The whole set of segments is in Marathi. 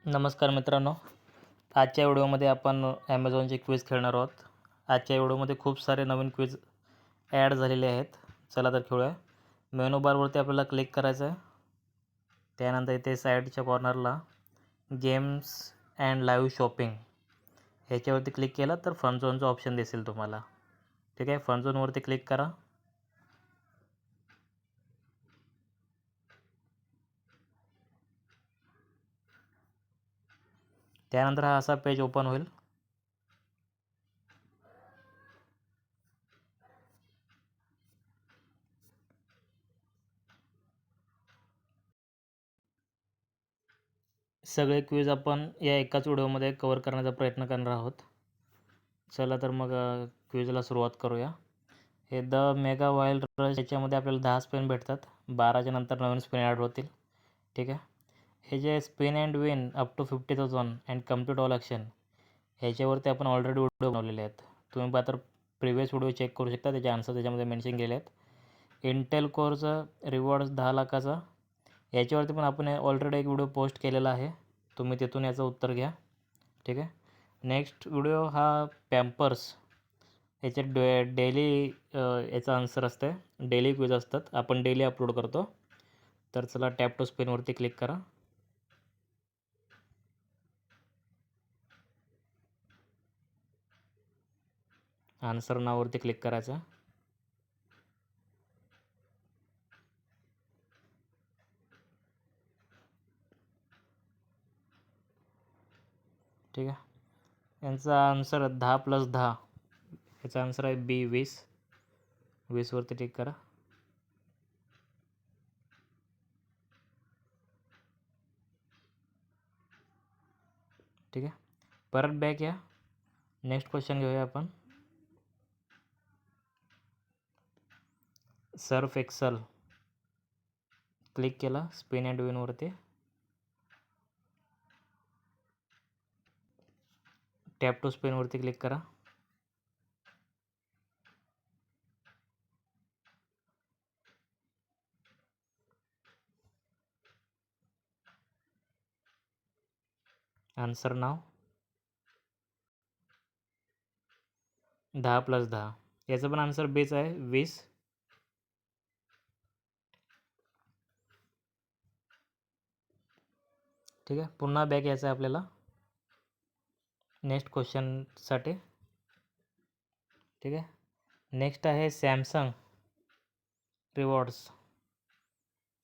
नमस्कार मित्रांनो, आजच्या व्हिडिओमध्ये आपण ॲमेझॉनचे क्विज खेळणार आहोत. आजच्या व्हिडिओमध्ये खूप सारे नवीन क्विज ॲड झालेले आहेत. चला तर खेळूया. मेनू बारवरती आपल्याला क्लिक करायचं आहे. त्यानंतर इथे साईडच्या कॉर्नरला गेम्स अँड लाईव्ह शॉपिंग ह्याच्यावरती क्लिक केलं तर फन झोनचा ऑप्शन दिसेल तुम्हाला. ठीक आहे, फन झोनवरती क्लिक करा. त्यानंतर हा असा पेज ओपन होईल. सगळे क्विज आपण या एकाच व्हिडिओमध्ये कव्हर करण्याचा प्रयत्न करणार आहोत. चला तर मग क्विजला सुरुवात करूया. हे द मेगा वाईल्ड रश याच्यामध्ये आपल्याला 10 स्पिन भेटतात. 12च्या नंतर नवीन स्पिन ॲड होतील. ठीक आहे. हे जे spin and win up to 50,000 and complete all action ह्याच्यावरती आपण ऑलरेडी व्हिडिओ बनवलेले आहेत. तुम्ही तर प्रिव्हियस व्हिडिओ चेक करू शकता. त्याचे आन्सर त्याच्यामध्ये मेन्शन केले आहेत. इंटेल कोरचं रिवॉर्ड्स 10 लाखाचा याच्यावरती पण आपण ऑलरेडी एक व्हिडिओ पोस्ट केलेला आहे. तुम्ही तिथून याचं उत्तर घ्या. ठीक आहे. नेक्स्ट व्हिडिओ हा पॅम्पर्स याच्यात डेली याचा आन्सर असते. डेली क्विज असतात. आपण डेली अपलोड करतो. तर चला टॅप टू स्पिनवरती क्लिक करा. आन्सर नाववरती क्लिक करायचं. ठीक आहे. यांचा आन्सर 10 + 10 याचा आन्सर आहे बी 20. 20वरती क्लिक करा. ठीक आहे. परत बॅक या. नेक्स्ट क्वेश्चन घेऊया आपण. सर्फ एक्सल क्लिक केला स्पिन अँड विनवरती. टॅप टू स्पिनवरती क्लिक करा. आन्सर नाव 10 + 10 याचं पण आन्सर बेच आहे 20. ठीक आहे. पुन्हा बॅक यायचं आहे आपल्याला नेक्स्ट क्वेश्चनसाठी. ठीक आहे. नेक्स्ट आहे सॅमसंग रिवॉर्ड्स.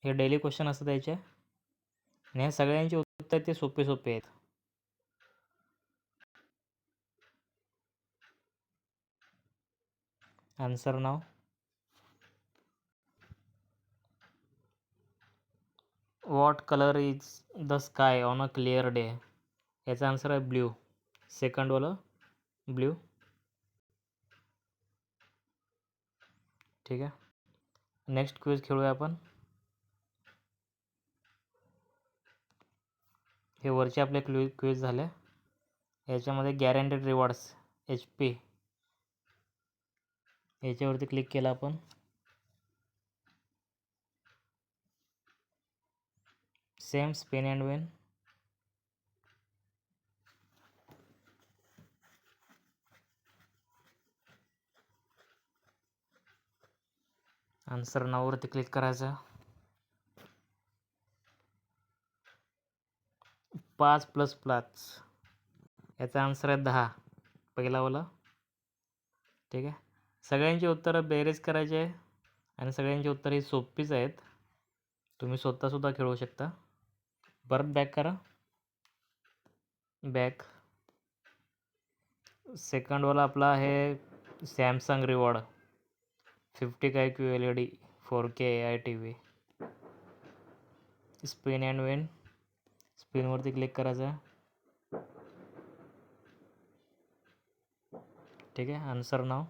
हे डेली क्वेश्चन असतात याचे आणि ह्या सगळ्यांचे उत्तर ते सोपे आहेत. Answer now what colour is the sky on a clear day याचा आन्सर आहे ब्ल्यू. सेकंडवाला ब्ल्यू. ठीक आहे. नेक्स्ट क्विज खेळूया आपण. हे वरचे आपले क्विज झाले. याच्यामध्ये गॅरंटेड रिवॉर्ड्स HP याच्यावरती क्लिक केला आपण. Same spin and win. Answer नाववरती क्लिक करायचं. 5 + 5 याचा आन्सर आहे 10 पहिलावाला. ठीक आहे. सगळ्यांची उत्तरं बेरीज करायची आहे आणि सगळ्यांची उत्तरं ही सोपीच आहेत. तुम्ही स्वतःसुद्धा खेळू शकता. परत बॅक करा. बॅक. सेकंडवाला आपला आहे Samsung reward 50 IQ LED 4K AI TV. Spin and win. स्पिनवरती क्लिक करायचं. ठीक आहे. आन्सर नाव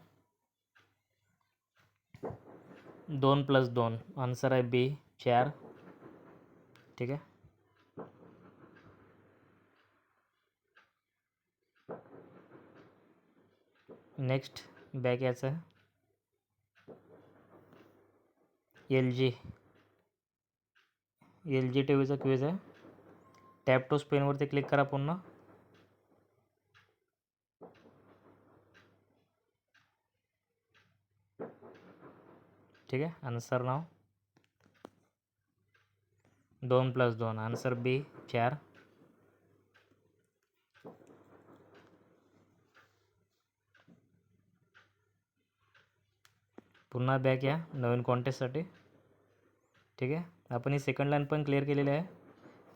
2 + 2 आन्सर आहे B 4. ठीक आहे. नेक्स्ट बॅक याचं आहे. LG TVचा क्विज आहे. टॅप टू स्पेनवरती क्लिक करा पुन्हा. ठीक आहे. Answer now 2 + 2. आन्सर बी 4. पुन्हा बॅक या नवीन कॉन्टेस्टसाठी. ठीक आहे. आपण ही सेकंड लाईन पण क्लिअर केलेली आहे.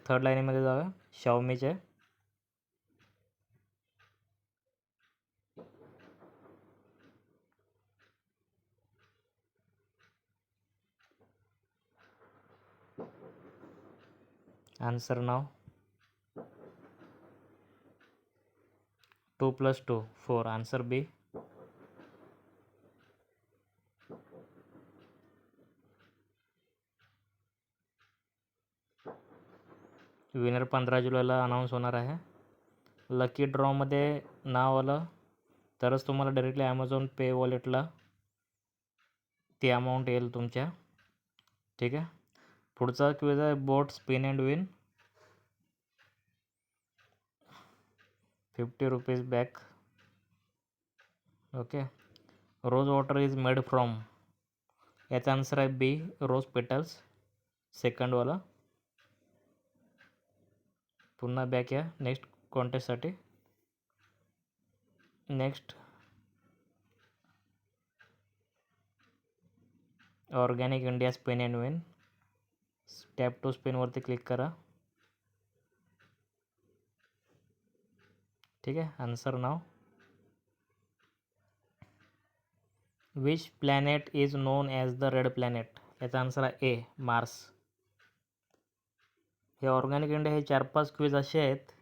थर्ड लाईनमध्ये जाऊया. शाओमीचे आन्सर नाव 2 + 2 4. आन्सर बी. विनर 15 जुलैला अनाऊन्स होणार आहे. लकी ड्रॉमध्ये नाव आलं तरच तुम्हाला डायरेक्टली ॲमेझॉन पे वॉलेटला ती अमाऊंट येईल तुमच्या. ठीक आहे. पुढचा क्विज आहे Boat spin and win. 50 rupees back. Okay. Rose water is made from. याचा आन्सर आहे बी रोज पेटल्स. सेकंडवाला. पुन्हा बॅक या नेक्स्ट कॉन्टेस्टसाठी. Next Organic India spin and win. Tap to स्पिनवरती क्लिक करा. ठीक आहे. Answer now which planet is known as the red planet. याचा आन्सर आहे ए मार्स. हे ऑर्गॅनिक इंडिया हे 4-5 क्विज असे आहेत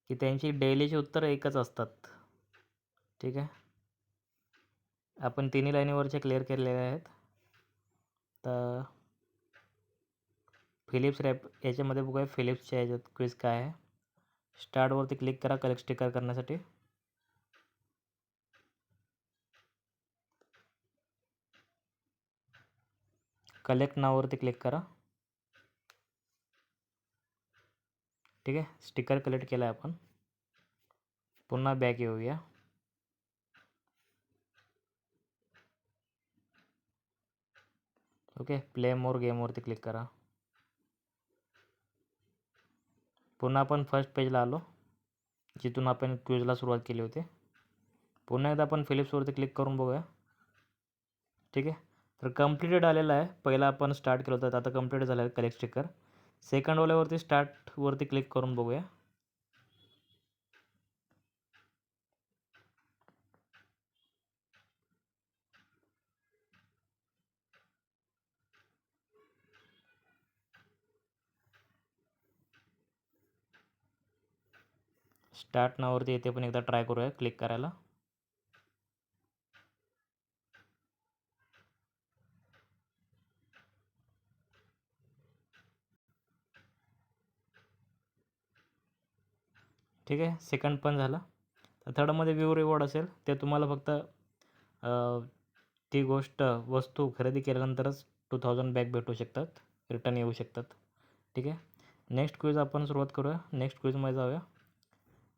की त्यांची डेलीची उत्तरं एकच असतात. ठीक आहे. आपण तिन्ही लाईनीवरचे क्लिअर केलेले आहेत. तर फिलिप्स रॅप याच्यामध्ये बघूया फिलिप्सच्या याच्यात क्विज काय आहे. स्टार्टवरती क्लिक करा कलेक्ट स्टिकर करण्यासाठी. कलेक्ट नाववरती क्लिक करा. ठीक आहे. स्टिकर कलेक्ट केला आहे आपण. पुन्हा बॅक येऊया. ओके. प्ले मोर गेमवरती क्लिक करा. पुन्हा आपण फर्स्ट पेजला आलो जिथून आपण क्विजला सुरुवात केली होती. पुन्हा एकदा आपण फिलिप्सवरती क्लिक करून बघूया. ठीक आहे. तर कम्प्लिटेड आलेलं आहे. पहिला आपण स्टार्ट केलं होतं आता कम्प्लीट झालं आहे कलेक्ट स्टिकर. सेकंडवाल्यावरती स्टार्टवरती क्लिक करून बघूया. स्टार्ट नावावरती येथे पण एकदा ट्राय करूया क्लिक करायला. ठीक आहे. सेकंड पण झालं. तर थर्डमध्ये व्ह्यू रिवॉर्ड असेल ते तुम्हाला फक्त ती वस्तू खरेदी केल्यानंतरच 2000 बॅक भेटू शकतात. रिटर्न येऊ शकतात. ठीक आहे. नेक्स्ट क्विज आपण सुरुवात करूया. नेक्स्ट क्विजमध्ये जाऊया.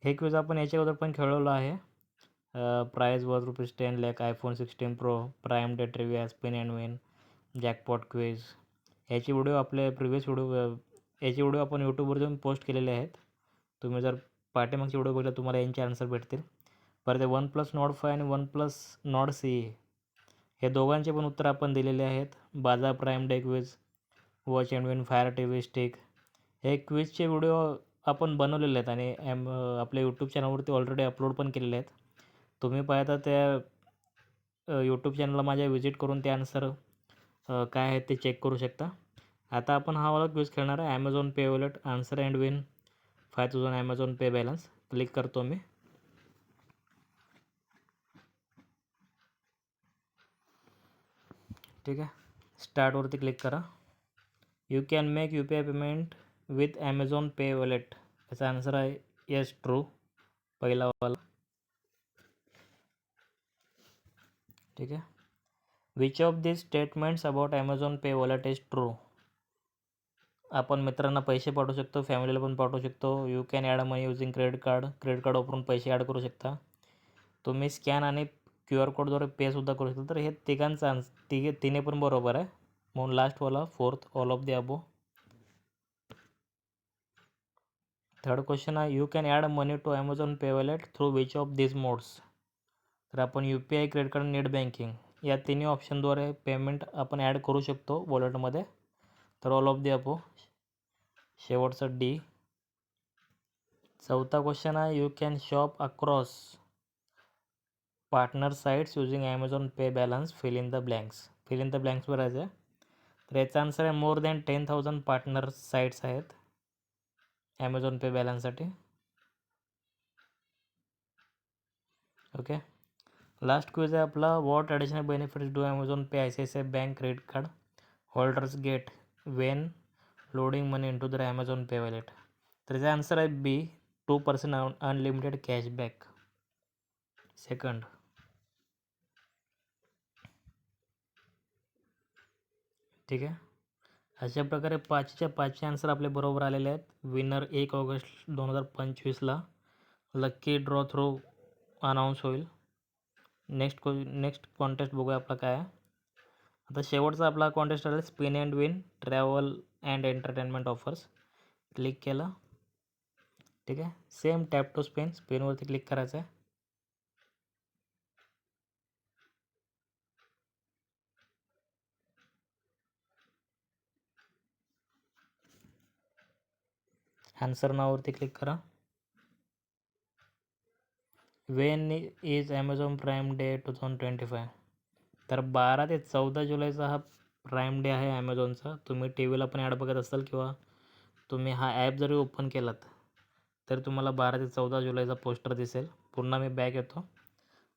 हे क्विज आपण याच्या अगोदर पण खेळवलं आहे. Prize was ₹10 lakh, iPhone 16 Pro, Prime Day trivia, spin and win, jackpot quiz. याची व्हिडिओ आपले प्रिव्हियस याची व्हिडिओ आपण यूट्यूबवर जाऊन पोस्ट केलेले आहेत. तुम्ही जर पाठीमागचे व्हिडिओ बघितले तुम्हाला यांचे आन्सर भेटतील. परत OnePlus Nord 5 आणि OnePlus Nord CE हे दोघांचे पण उत्तर आपण दिलेले आहेत. बाजार prime day quiz, watch and win fire TV stick हे क्विजचे व्हिडिओ आपण बनवलेले आहेत आणि आपल्या यूट्यूब चॅनलवरती ऑलरेडी अपलोड पण केलेले आहेत. तुम्ही पाहता त्या यूट्यूब चॅनलला माझ्या व्हिजिट करून ते आन्सर काय आहेत ते चेक करू शकता. आता आपण हा वाला क्विज खेळणार आहे. Amazon Pay wallet answer and win 5000 Amazon Pay balance. Click करतो मी. ठीक आहे. स्टार्टवरती क्लिक करा. You can make UPI payment with Amazon Pay wallet. याचा आन्सर आहे येस ट्रू पहिला वाला. ठीक आहे. Which of this statements about Amazon Pay wallet is true. आपण मित्रांना पैसे पाठवू शकतो, फॅमिलीला पण पाठवू शकतो. You can add money using credit card. Credit card वापरून पैसे ॲड करू शकता. तुम्ही स्कॅन आणि QR कोडद्वारे पेसुद्धा करू शकता. तर हे तिघांचा तिन्ही पण बरोबर आहे. म्हणून लास्टवाला fourth, all of the above. Third question आहे, you can add money to Amazon Pay wallet through which of this modes. तर आपण UPI, credit card, net banking या तिन्ही ऑप्शनद्वारे पेमेंट आपण ॲड करू शकतो वॉलेटमध्ये. तर ऑल ऑफ द अबो शेवटचा D. चौथा क्वेश्चन आहे, you can shop across partner sites using Amazon Pay balance fill in the blanks. Fill in the blanks भरायचं आहे. तर याचा आन्सर आहे मोर दॅन 10,000 पार्टनर साईट्स आहेत ॲमेझॉन पे बॅलन्ससाठी. ओके. लास्ट क्विज आहे आपला, what additional benefits do Amazon Pay ICICI bank credit card holders get when loading money into the Amazon Pay wallet. तर याचा आन्सर आहे B, 2% अनलिमिटेड कॅशबॅक. सेकंड. ठीक आहे. अशा प्रकारे 5च्या 5 आन्सर आपले बरोबर आलेले आहेत. विनर 1 ऑगस्ट 2025ला लक्की ड्रॉ थ्रू अनाऊन्स होईल. नेक्स्ट कॉन्टेस्ट बघूया आपला काय आहे. आता शेवटचा आपला कॉन्टेस्ट आहे spin and win travel and entertainment offers. Click केलं. ठीक आहे. सेम टॅप टू स्पिन, स्पिनवरती क्लिक करायचं आहे. आन्सर नावावरती क्लिक करा. When is Amazon Prime Day 2025. तर 12 ते 14 जुलैचा हा प्राईम डे आहे ॲमेझॉनचा. तुम्ही TVला पण ॲड बघत असाल किंवा तुम्ही हा ॲप जरी ओपन केलात तर तुम्हाला 12 ते 14 जुलैचा पोस्टर दिसेल. पुन्हा मी बॅक येतो.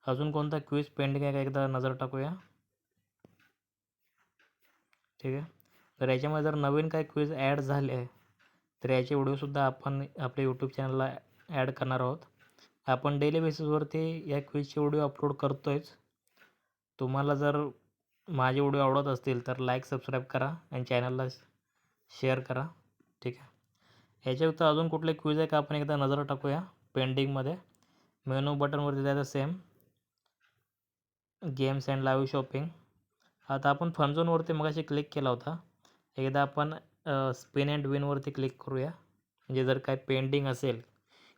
अजून कोणता क्विज पेंडिंग आहे का एकदा नजर टाकूया. ठीक आहे. तर याच्यामध्ये जर नवीन काही क्विज ॲड झाले तर याचे व्हिडिओसुद्धा आपण आपल्या यूट्यूब चॅनलला ॲड करणार आहोत. आपण डेली बेसिसवरती या क्विजचे व्हिडिओ अपलोड करतो आहेच. तुम्हाला जर माझे व्हिडिओ आवडत असतील तर लाईक, सबस्क्राईब करा आणि चॅनलला शेअर करा. ठीक आहे. याच्या व्यतिरिक्त अजून कुठले क्विज आहे का आपण एकदा नजर टाकूया पेंडिंगमध्ये. मेनू बटनवरती जायचं, same games and live shopping. आता आपण फनझोनवरती मगाशी क्लिक केला होता. एकदा आपण स्पिन अँड विनवरती क्लिक करूया. म्हणजे जर काय पेंडिंग असेल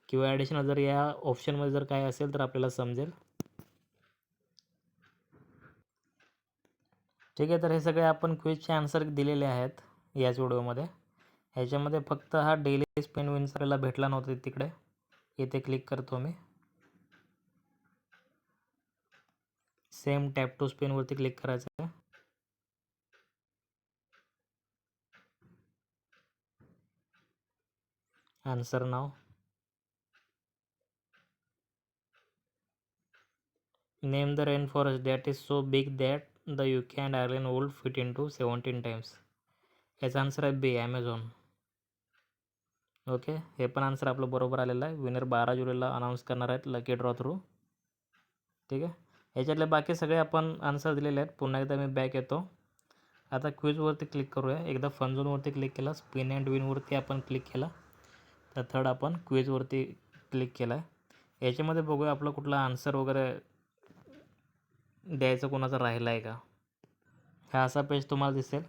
किंवा ॲडिशनल जर या ऑप्शनमध्ये जर काय असेल तर आपल्याला समजेल. ठीक आहे. तर हे सगळे आपण क्विजचे आन्सर दिलेले आहेत याच व्हिडिओमध्ये. ह्याच्यामध्ये फक्त हा डेली स्पिन विन्स आपल्याला भेटला नव्हता तिकडे. इथे क्लिक करतो मी. सेम टॅप टू स्पिनवरती क्लिक करायचं आहे. आन्सर नाव. Name the rain forest that is so big that the UK and Ireland would fit into 17 times. याचा आन्सर आहे B, ॲमेझॉन. ओके. हे पण आन्सर आपलं बरोबर आलेलं आहे. विनर 12 जुलैला अनाऊन्स करणार आहेत लकी ड्रॉ थ्रू. ठीक आहे. याच्यातले बाकी सगळे आपण आन्सर दिलेले आहेत. पुन्हा एकदा मी बॅक येतो. आता क्विजवरती क्लिक करूया. एकदा फनझोनवरती क्लिक केला, स्पिन अँड विनवरती आपण क्लिक केला. तर थर्ड आपण क्विजवरती क्लिक केला आहे. याच्यामध्ये बघूया आपला कुठला आन्सर वगैरे द्यायचं कोणाचा राहिला आहे का. हा असा पेज तुम्हाला दिसेल.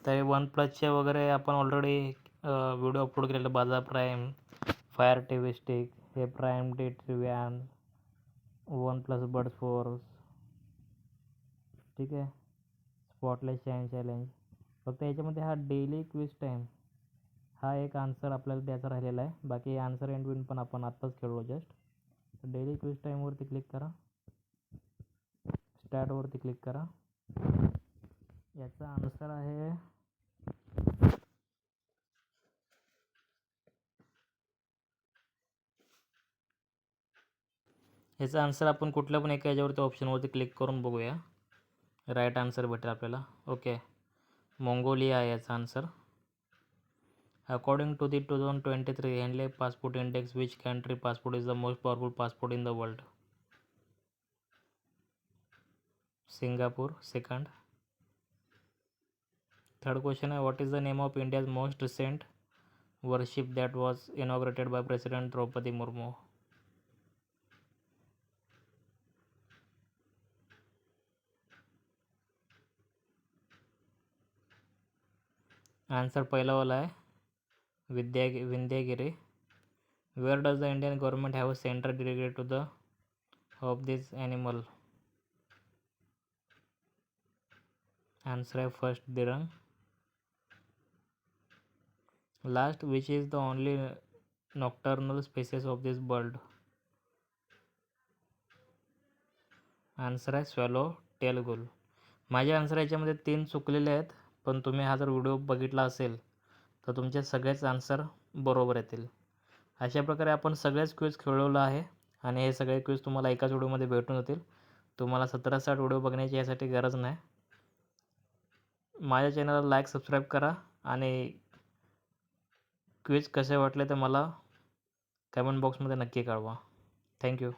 तर OnePlusचे वगैरे आपण ऑलरेडी व्हिडिओ अपलोड केलेले. बाजा प्राईम, फायर TV स्टिक, हे प्राईम डे ट्रिव्हियन, OnePlus बड्स 4. ठीक आहे. Spotless shine challenge. फक्त याच्यामध्ये हा डेली क्विज टाईम हा एक आन्सर आपल्याला द्यायचा राहिलेला आहे. बाकी आन्सर अँड विन पण आपण आत्ताच खेळलो जस्ट. तर डेली क्विज टाईमवरती क्लिक करा. स्टार्टवरती क्लिक करा. याचा आन्सर आहे याचा आन्सर आपण कुठल्या पण एका याच्यावरती ऑप्शनवरती क्लिक करून बघूया. राईट आन्सर भेटेल आपल्याला. ओके. मंगोलिया आहे याचा answer. According to the 2023 Henley passport index which country passport is the most powerful passport in the world. Singapore. Second. Third question है, what is the name of India's most recent warship that was inaugurated by President Draupadi Murmu? Answer पहला वाला है Vindhyagiri. Where does the Indian government have a center dedicated to the of this animal? Answer है first Dirang. Last, which is the only nocturnal species of this bird? Answer आहे स्वॅलो टेल गुल. माझे आन्सर याच्यामध्ये 3 चुकलेले आहेत, पण तुम्ही हा जर व्हिडिओ बघितला असेल तर तुमचे सगळेच आन्सर बरोबर येतील. अशा प्रकारे आपण सगळेच क्विज खेळवलं आहे आणि हे सगळे क्विज तुम्हाला एकाच व्हिडिओमध्ये भेटून जातील. तुम्हाला 17-60 व्हिडिओ बघण्याची यासाठी गरज नाही. माझ्या चॅनलला लाईक सबस्क्राईब करा आणि क्विज कसे वाटले ते मला कमेंट बॉक्समध्ये नक्की कळवा. थँक्यू.